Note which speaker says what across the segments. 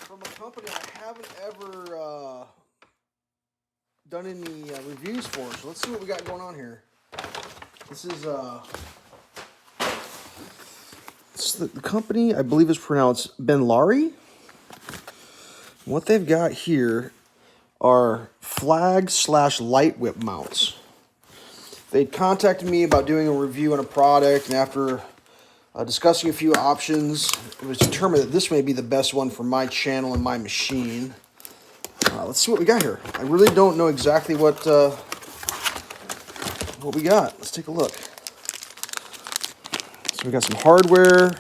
Speaker 1: from a company I haven't ever done any reviews for. So let's see what we got going on here. This is the company, I believe, is pronounced Benlari. What they've got here are flag/light whip mounts. They contacted me about doing a review on a product, and after discussing a few options, it was determined that this may be the best one for my channel and my machine. Let's see what we got here. I really don't know exactly what we got. Let's take a look. So we got some hardware.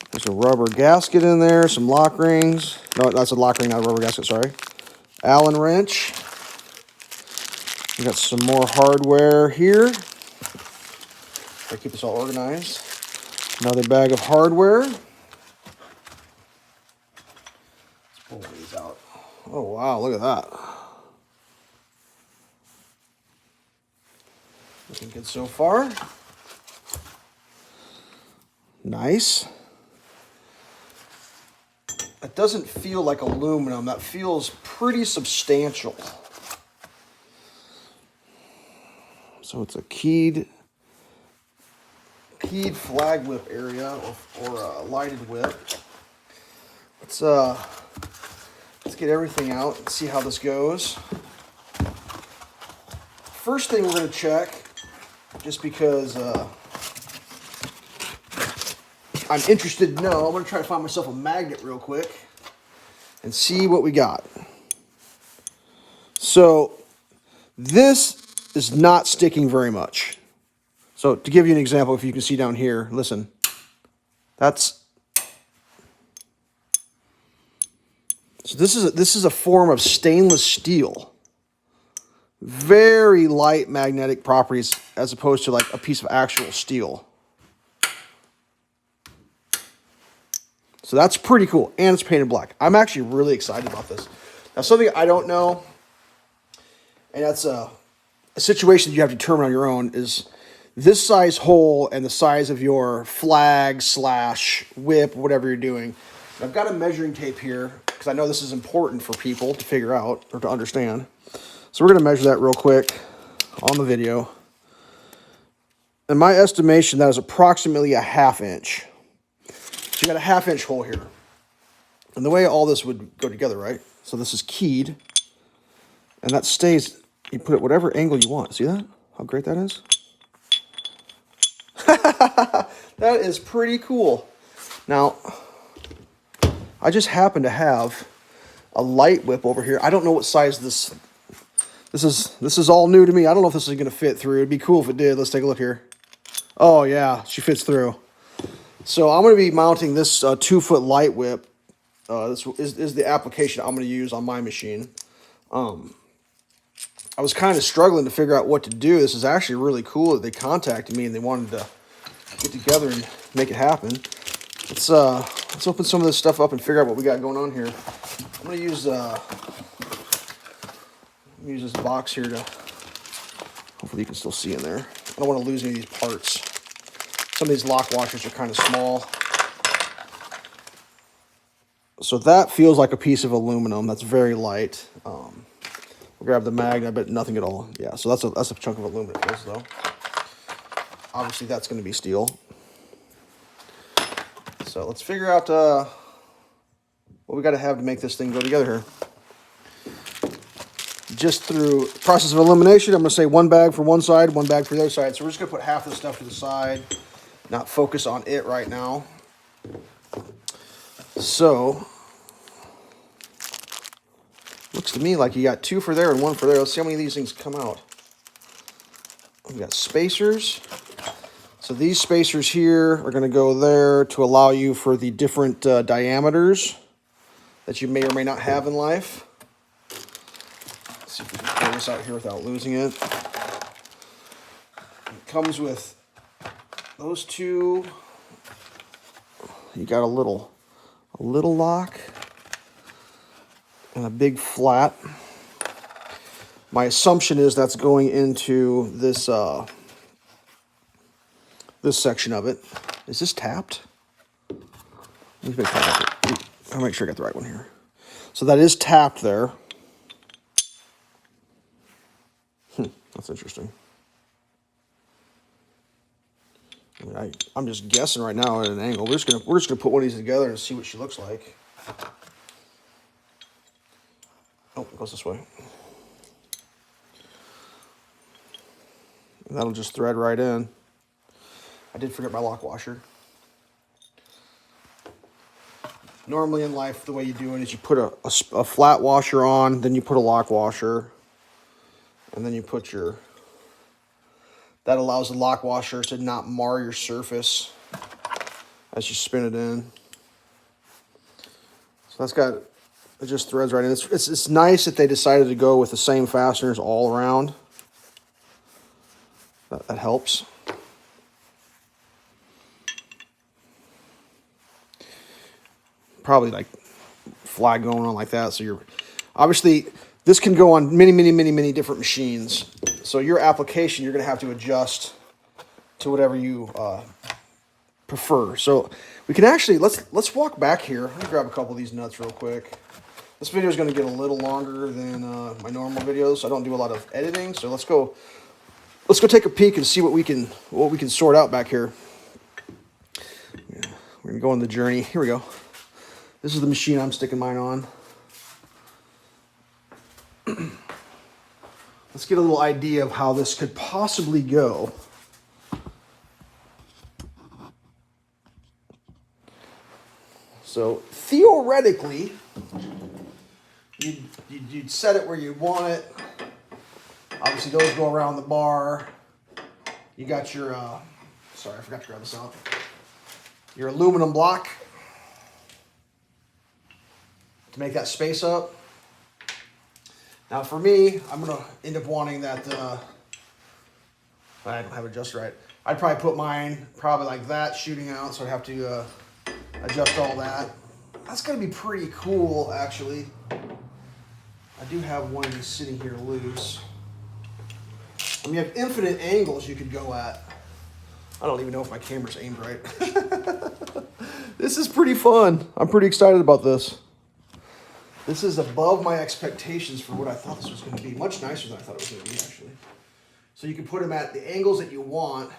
Speaker 1: There's a rubber gasket in there, some lock rings. No, that's a lock ring, not a rubber gasket, sorry. Allen wrench. We got some more hardware here. Try to keep this all organized. Another bag of hardware. Let's pull these out. Oh, wow, look at that. Looking good so far. Nice. That doesn't feel like aluminum. That feels pretty substantial. So it's a keyed flag whip area or a lighted whip. Let's get everything out and see how this goes. First thing we're going to check, just because I'm interested to know, I'm going to try to find myself a magnet real quick and see what we got. So this is not sticking very much. So to give you an example, if you can see down here, listen, so this is a form of stainless steel. Very light magnetic properties as opposed to like a piece of actual steel. So that's pretty cool, and it's painted black. I'm actually really excited about this. Now, something I don't know, and that's a situation that you have to determine on your own, is this size hole and the size of your flag/whip, whatever you're doing. I've got a measuring tape here because I know this is important for people to figure out or to understand. So we're going to measure that real quick on the video. In my estimation, that is approximately a 1/2 inch. So you got a 1/2 inch hole here. And the way all this would go together, right? So this is keyed. And that stays, you put it whatever angle you want. See that? How great that is? That is pretty cool. Now, I just happen to have a light whip over here. I don't know what size this is all new to me. I don't know if this is going to fit through. It'd be cool if it did. Let's take a look here. Oh, yeah, she fits through. So I'm going to be mounting this 2-foot light whip. This is the application I'm going to use on my machine. I was kind of struggling to figure out what to do. This is actually really cool that they contacted me and they wanted to get together and make it happen. Let's open some of this stuff up and figure out what we got going on here. I'm going to use this box here to, hopefully you can still see in there. I don't want to lose any of these parts. Some of these lock washers are kind of small. So that feels like a piece of aluminum. That's very light. We'll grab the magnet, but nothing at all. Yeah, so that's a chunk of aluminum it feels though. Obviously that's going to be steel. So let's figure out what we got to have to make this thing go together here. Just through the process of elimination, I'm going to say one bag for one side, one bag for the other side. So we're just going to put half this stuff to the side, not focus on it right now. So, looks to me like you got 2 for there and 1 for there. Let's see how many of these things come out. We got spacers. So these spacers here are going to go there to allow you for the different diameters that you may or may not have in life. Let's see if we can pull this out here without losing it. It comes with those 2. You got a little lock and a big flat. My assumption is that's going into this this section of it. Is this tapped? I'll make sure I got the right one here. So that is tapped there. That's interesting. I mean, I'm just guessing right now at an angle. We're just gonna put one of these together and see what she looks like. Oh, it goes this way. And that'll just thread right in. I did forget my lock washer. Normally in life, the way you do it is you put a flat washer on, then you put a lock washer, and then you put your... That allows the lock washer to not mar your surface as you spin it in. So that's got, it just threads right in. It's nice that they decided to go with the same fasteners all around. That helps. Probably like flag going on like that. So you're obviously, this can go on many different machines. So your application, you're going to have to adjust to whatever you prefer. So we can actually, let's walk back here. Let me grab a couple of these nuts real quick. This video is going to get a little longer than my normal videos. I don't do a lot of editing. So let's go take a peek and see what we can sort out back here. Yeah, we're going to go on the journey. Here we go. This is the machine I'm sticking mine on. Let's get a little idea of how this could possibly go. So theoretically, you'd set it where you want it. Obviously, those go around the bar. You got your, sorry, I forgot to grab this out. Your aluminum block to make that space up. Now for me, I'm gonna end up wanting that, I don't have it just right. I'd probably put mine probably like that, shooting out, so I'd have to adjust all that. That's gonna be pretty cool, actually. I do have one of these sitting here loose. I mean, you have infinite angles you could go at. I don't even know if my camera's aimed right. This is pretty fun. I'm pretty excited about this. This is above my expectations for what I thought this was going to be. Much nicer than I thought it was going to be, actually. So you can put them at the angles that you want.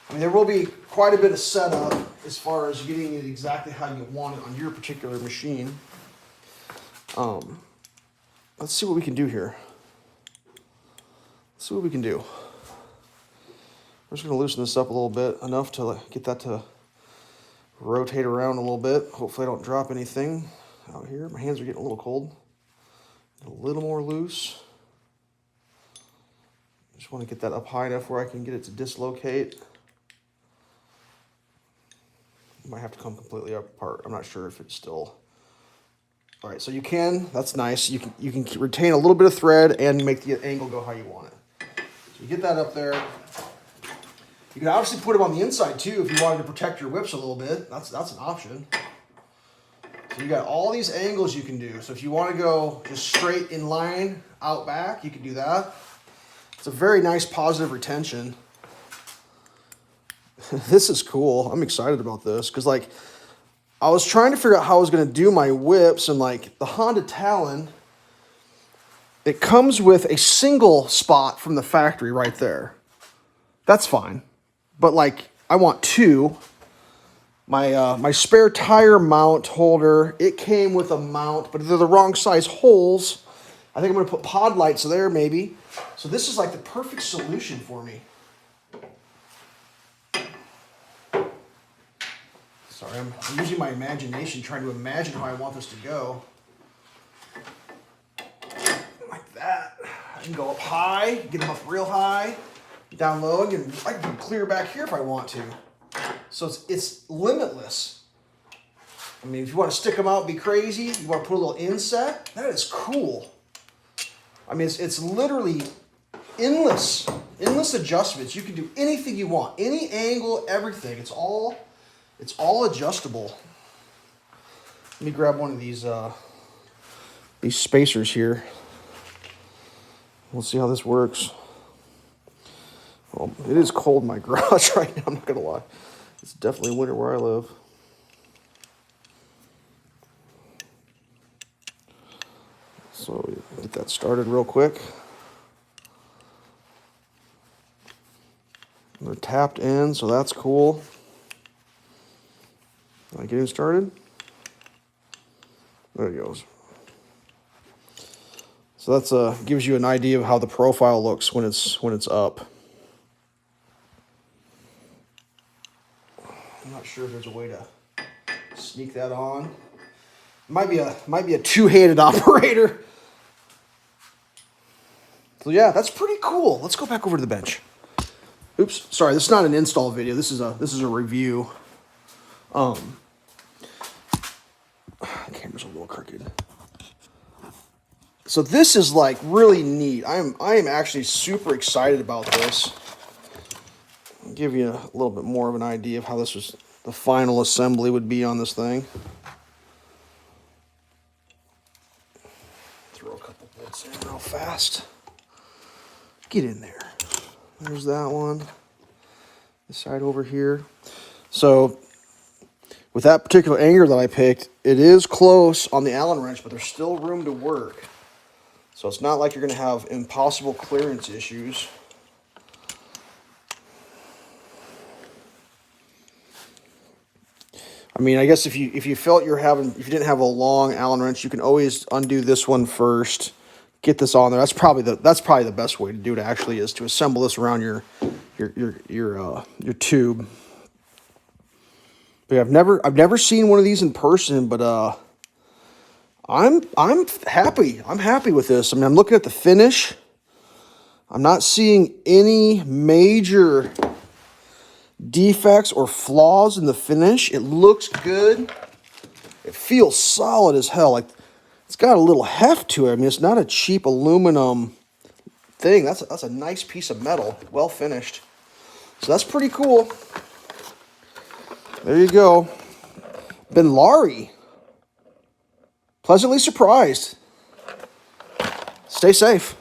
Speaker 1: I mean, there will be quite a bit of setup as far as getting it exactly how you want it on your particular machine. Let's see what we can do here. Let's see what we can do. We're just going to loosen this up a little bit, enough to get that to rotate around a little bit. Hopefully I don't drop anything out here. My hands are getting a little cold. A little more loose. Just want to get that up high enough where I can get it to dislocate. It might have to come completely apart. I'm not sure if it's still... All right, so you can, that's nice. You can retain a little bit of thread and make the angle go how you want it. So you get that up there. You can obviously put them on the inside too if you wanted to protect your whips a little bit. That's an option. So you got all these angles you can do. So if you want to go just straight in line out back, you can do that. It's a very nice positive retention. This is cool. I'm excited about this because like I was trying to figure out how I was going to do my whips, and like the Honda Talon, it comes with a single spot from the factory right there. That's fine. But like I want two. My spare tire mount holder, it came with a mount, but they're the wrong size holes. I think I'm going to put pod lights there maybe. So this is like the perfect solution for me. Sorry, I'm using my imagination trying to imagine how I want this to go. Like that. I can go up high, get them up real high, down low, and I can clear back here if I want to. So it's limitless. I mean, if you want to stick them out, be crazy. You want to put a little inset, that is cool. I mean, it's literally endless adjustments. You can do anything you want, any angle, everything. It's all adjustable. Let me grab one of these spacers here. We'll see how this works. Well, it is cold in my garage right now, I'm not gonna lie. It's definitely winter where I live. So get that started real quick. They're tapped in, so that's cool. Am I getting started? There it goes. So that's gives you an idea of how the profile looks when it's up. I'm not sure if there's a way to sneak that on. Might be a two-handed operator. So yeah, that's pretty cool. Let's go back over to the bench. Oops, sorry, this is not an install video. This is a review. The camera's a little crooked. So this is like really neat. I am actually super excited about this. I'll give you a little bit more of an idea of how the final assembly would be on this thing. Throw a couple bolts in real fast. Get in there. There's that one. This side over here. So with that particular anchor that I picked, it is close on the Allen wrench, but there's still room to work. So it's not like you're going to have impossible clearance issues. I mean, I guess if you felt if you didn't have a long Allen wrench, you can always undo this one first. Get this on there. That's probably the best way to do it. Actually, is to assemble this around your tube. But yeah, I've never seen one of these in person, but I'm happy. I'm happy with this. I mean, I'm looking at the finish. I'm not seeing any major defects or flaws in the finish. It looks good. It feels solid as hell. Like, it's got a little heft to it. I mean, it's not a cheap aluminum thing. That's a nice piece of metal, well finished. So that's pretty cool. There you go. Benlari. Pleasantly surprised. Stay safe.